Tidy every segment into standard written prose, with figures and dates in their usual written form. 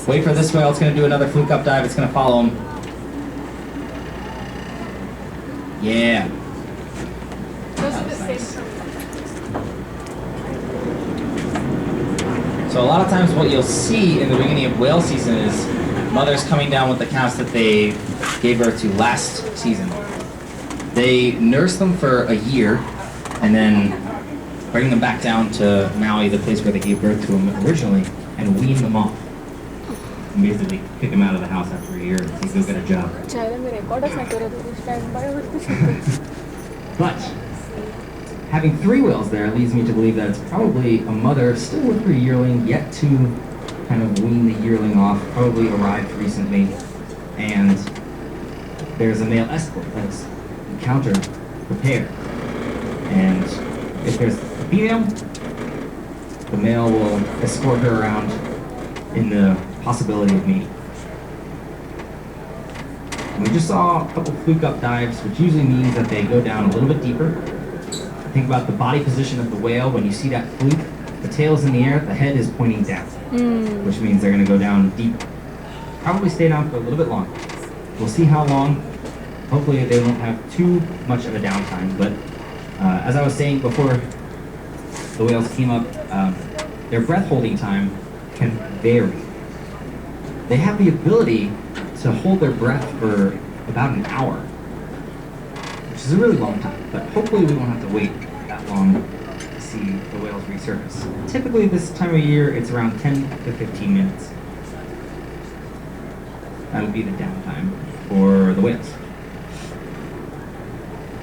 Wait for this whale. It's going to do another fluke up dive. It's going to follow him. Yeah. Nice. So a lot of times what you'll see in the beginning of whale season is mothers coming down with the calves that they gave birth to last season. They nurse them for a year and then bring them back down to Maui, the place where they gave birth to them originally, and wean them off. And basically kick them out of the house after a year and say, go get a job. But having 3 whales there leads me to believe that it's probably a mother still with her yearling, yet to kind of wean the yearling off, probably arrived recently, and there's a male escort that's encountered, prepared. And if there's a female, the male will escort her around in the possibility of mating. And we just saw a couple fluke up dives, which usually means that they go down a little bit deeper. Think about the body position of the whale. When you see that fluke, the tail's in the air, the head is pointing down, which means they're going to go down deep. Probably stay down for a little bit longer. We'll see how long. Hopefully they won't have too much of a downtime, but as I was saying before the whales came up, their breath holding time can vary. They have the ability to hold their breath for about an hour, which is a really long time, but hopefully we won't have to wait that long to see the whales resurface. Typically this time of year, it's around 10 to 15 minutes. That would be the downtime for the whales.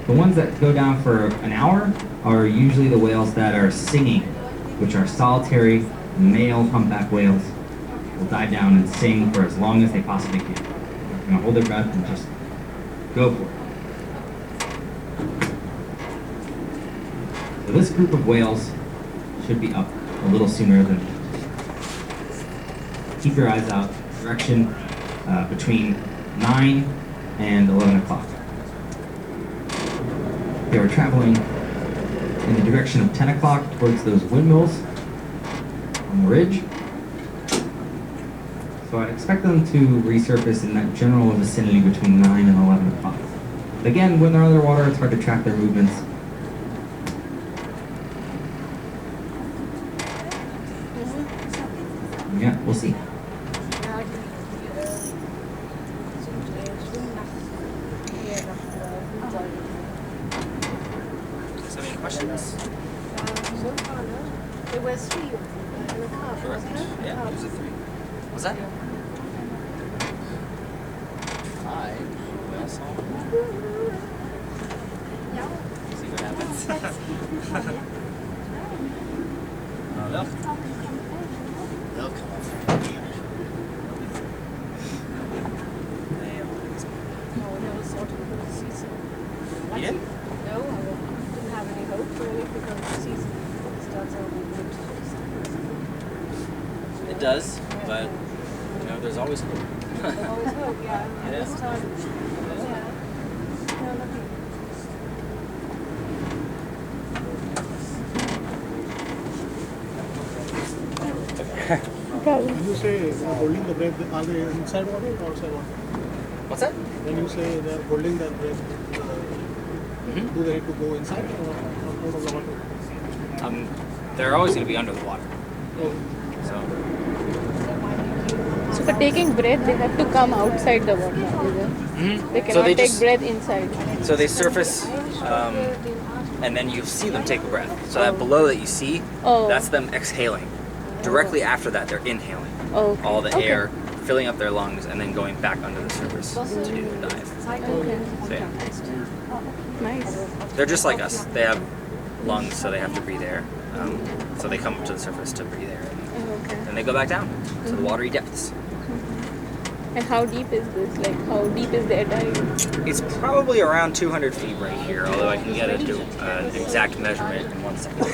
The ones that go down for an hour are usually the whales that are singing, which are solitary male humpback whales. Will dive down and sing for as long as they possibly can. They're going to hold their breath and just go for it. So this group of whales should be up a little sooner than keep your eyes out. Direction between 9 and 11 o'clock. They were traveling in the direction of 10 o'clock towards those windmills on the ridge. So I'd expect them to resurface in that general vicinity between 9 and 11 o'clock. But again, when they're underwater, it's hard to track their movements. Yeah, we'll see. Any questions? It was 3 and a half, Sure. wasn't it? Yeah, it was a 3. What's that? 5. Whale song. See what happens. They'll come up. No, never thought we were going to see some. You didn't? No, I didn't have any hope really because the season starts out with good. It does, but you know, there's always hope. There's always hope, yeah. And It is. this time, yeah. No, nothing. When you say holding the breath, are they inside water or outside water? What's that? When you say they're holding their breath, do they have to go inside or out of the water? They're always going to be under the water. Oh, So So for taking breath, they have to come outside the water. Is it? They cannot they take just- breath inside. So they surface, and then you see them take a breath. So that below that you see, Oh. that's them exhaling. Directly after that, they're inhaling Oh, all the okay. air, filling up their lungs, and then going back under the surface to do the dive. So yeah, Nice. they're just like us. They have lungs, so they have to breathe air. So they come up to the surface to breathe air, and Okay. then they go back down to the watery depths. And how deep is this? Like, how deep is their dive? It's probably around 200 feet right here, although I can get it to an exact measurement in 1 second.